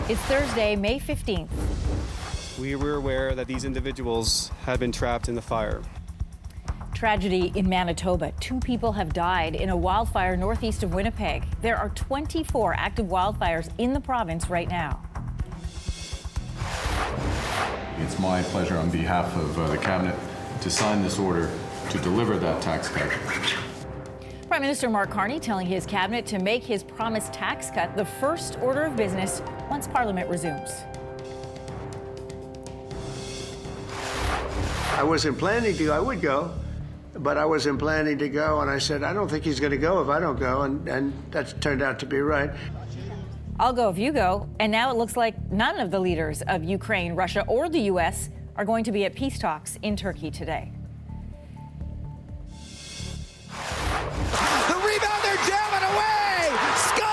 It's Thursday, May 15th. We were aware that these individuals had been trapped in the fire. Tragedy in Manitoba. 2 people have died in a wildfire northeast of Winnipeg. There are 24 active wildfires in the province right now. It's my pleasure on behalf of the Cabinet to sign this order to deliver that tax cut. Prime Minister Mark Carney telling his cabinet to make his promised tax cut the first order of business once Parliament resumes. I wasn't planning to go. I would go, but I wasn't planning to go. And I said, I don't think he's going to go if I don't go. And that turned out to be right. I'll go if you go. And now it looks like none of the leaders of Ukraine, Russia, or the U.S. are going to be at peace talks in Turkey today. The rebound, they're jamming away! Scores!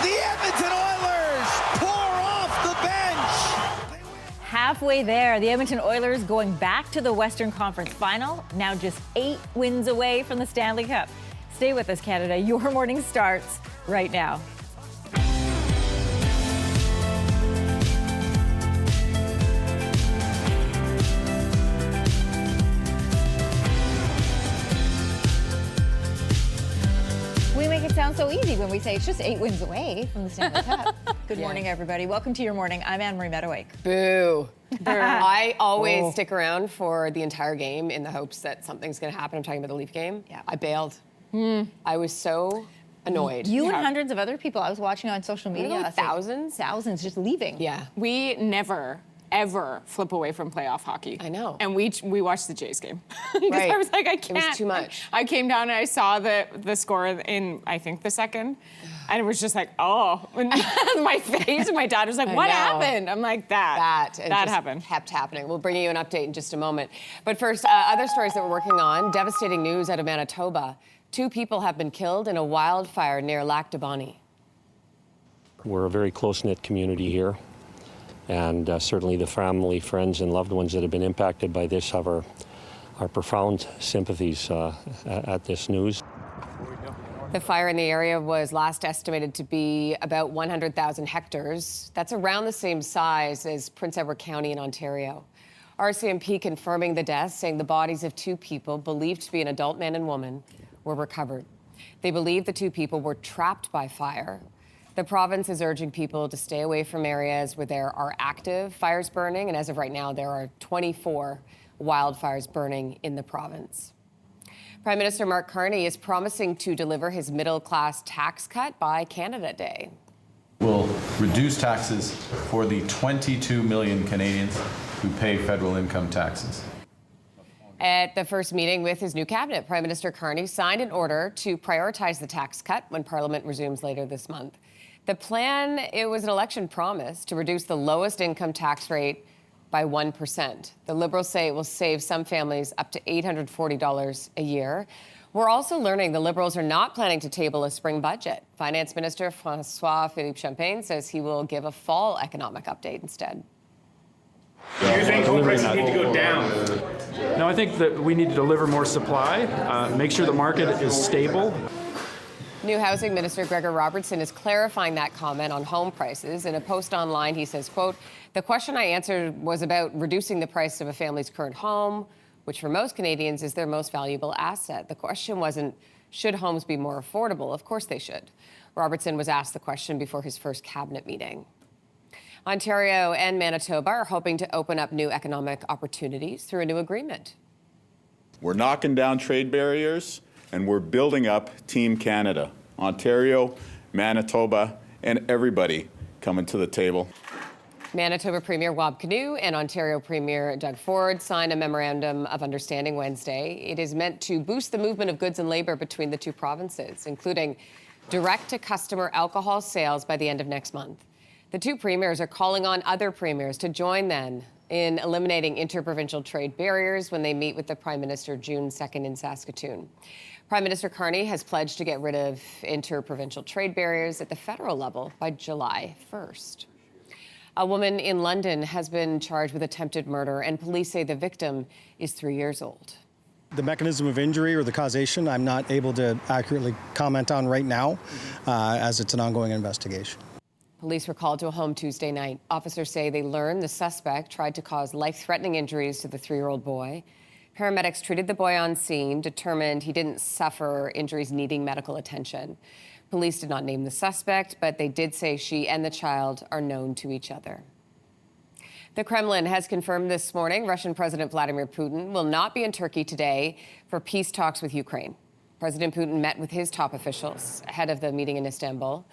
The Edmonton Oilers pour off the bench! Halfway there, the Edmonton Oilers going back to the Western Conference Final, now just 8 wins away from the Stanley Cup. Stay with us, Canada. Your morning starts right now. We make it sound so easy when we say it's just 8 wins away from the Stanley Cup. Good morning, everybody. Welcome to Your Morning. I'm Anne-Marie Mediwake. Boo. I always stick around for the entire game in the hopes that something's going to happen. I'm talking about the Leaf game. Yeah. I bailed. I was so annoyed. You and hundreds of other people I was watching on social media. Thousands? Thousands just leaving. Yeah. We never, ever flip away from playoff hockey. I know. And we watched the Jays game. Because Right. I was like, I can't. It was too much. I came down and I saw the score in, I think, the second. And it was just like, oh. My face, and my dad was like, what know. happened? I'm like, that That happened. kept happening. We'll bring you an update in just a moment. But first, other stories that we're working on. Devastating news out of Manitoba. 2 people have been killed in a wildfire near Lac du Bonny. We're a very close-knit community here, and certainly the family, friends, and loved ones that have been impacted by this have our profound sympathies at this news. The fire in the area was last estimated to be about 100,000 hectares. That's around the same size as Prince Edward County in Ontario. RCMP confirming the deaths, saying the bodies of 2 people believed to be an adult man and woman were recovered. They believe the 2 people were trapped by fire. The province is urging people to stay away from areas where there are active fires burning, and as of right now, there are 24 wildfires burning in the province. Prime Minister Mark Carney is promising to deliver his middle-class tax cut by Canada Day. We'll reduce taxes for the 22 million Canadians who pay federal income taxes. At the first meeting with his new cabinet, Prime Minister Carney signed an order to prioritize the tax cut when Parliament resumes later this month. The plan, it was an election promise to reduce the lowest income tax rate by 1%. The Liberals say it will save some families up to $840 a year. We're also learning the Liberals are not planning to table a spring budget. Finance Minister François-Philippe Champagne says he will give a fall economic update instead. Do you think home prices need to go down? No, I think that we need to deliver more supply, make sure the market is stable. New Housing Minister Gregor Robertson is clarifying that comment on home prices. In a post online, he says, quote, "The question I answered was about reducing the price of a family's current home, which for most Canadians is their most valuable asset. The question wasn't, should homes be more affordable? Of course they should." Robertson was asked the question before his first cabinet meeting. Ontario and Manitoba are hoping to open up new economic opportunities through a new agreement. We're knocking down trade barriers, and we're building up Team Canada. Ontario, Manitoba, and everybody coming to the table. Manitoba Premier Wab Kinew and Ontario Premier Doug Ford signed a memorandum of understanding Wednesday. It is meant to boost the movement of goods and labor between the 2 provinces, including direct-to-customer alcohol sales by the end of next month. The 2 premiers are calling on other premiers to join them in eliminating interprovincial trade barriers when they meet with the Prime Minister June 2nd in Saskatoon. Prime Minister Carney has pledged to get rid of interprovincial trade barriers at the federal level by July 1st. A woman in London has been charged with attempted murder, and police say the victim is 3 years old. The mechanism of injury or the causation, I'm not able to accurately comment on right now, as it's an ongoing investigation. Police were called to a home Tuesday night. Officers say they learned the suspect tried to cause life-threatening injuries to the 3-year-old boy. Paramedics treated the boy on scene, determined he didn't suffer injuries needing medical attention. Police did not name the suspect, but they did say she and the child are known to each other. The Kremlin has confirmed this morning Russian President Vladimir Putin will not be in Turkey today for peace talks with Ukraine. President Putin met with his top officials ahead of the meeting in Istanbul,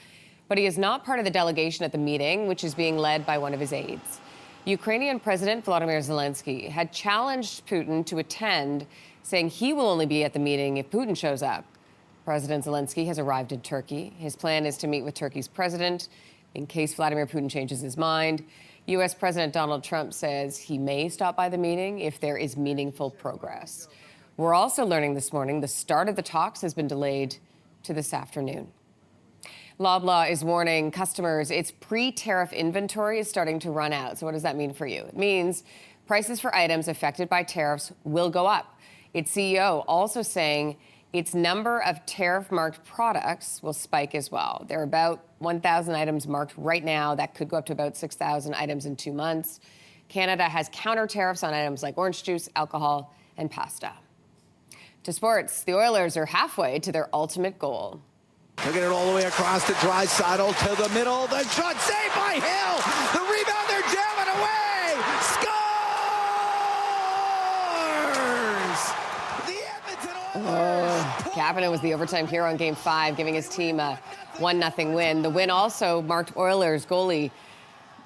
but he is not part of the delegation at the meeting, which is being led by one of his aides. Ukrainian President Volodymyr Zelensky had challenged Putin to attend, saying he will only be at the meeting if Putin shows up. President Zelensky has arrived in Turkey. His plan is to meet with Turkey's president in case Vladimir Putin changes his mind. U.S. President Donald Trump says he may stop by the meeting if there is meaningful progress. We're also learning this morning the start of the talks has been delayed to this afternoon. Loblaw is warning customers its pre-tariff inventory is starting to run out. So what does that mean for you? It means prices for items affected by tariffs will go up. Its CEO also saying its number of tariff-marked products will spike as well. There are about 1,000 items marked right now. That could go up to about 6,000 items in 2 months. Canada has counter tariffs on items like orange juice, alcohol, and pasta. To sports, the Oilers are halfway to their ultimate goal. Look at it all the way across to Draisaitl to the middle. The shot saved by Hill. The rebound, they're jamming away. Scores! The Edmonton Oilers. Kapanen was the overtime hero in Game 5, giving his team a 1-0 win. The win also marked Oilers goalie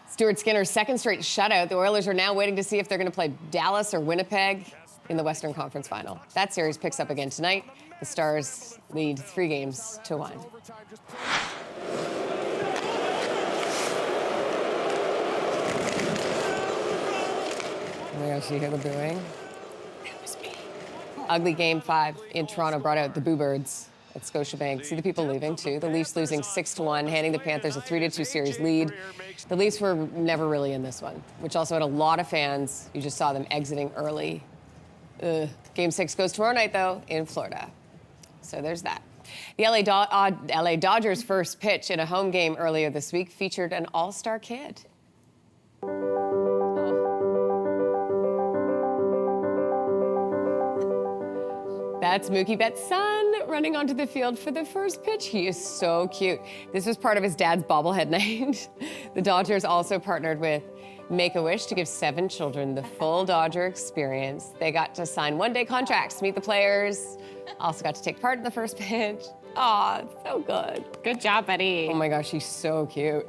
Stuart Skinner's second straight shutout. The Oilers are now waiting to see if they're going to play Dallas or Winnipeg in the Western Conference Final. That series picks up again tonight. The Stars lead 3-1. Oh my gosh, you hear the booing? That was me. Ugly Game 5 in Toronto brought out the Boo Birds at Scotiabank. See the people leaving, too. The Leafs losing 6-1, handing the Panthers a 3-2 series lead. The Leafs were never really in this one, which also had a lot of fans. You just saw them exiting early. Game 6 goes tomorrow night, though, in Florida. So there's that. The LA Dodgers' first pitch in a home game earlier this week featured an all-star kid. That's Mookie Betts' son running onto the field for the first pitch. He is so cute. This was part of his dad's bobblehead night. The Dodgers also partnered with Make-A-Wish to give 7 children the full Dodger experience. They got to sign one-day contracts, meet the players, also got to take part in the first pitch. Aw, so good. Good job, buddy. Oh my gosh, he's so cute.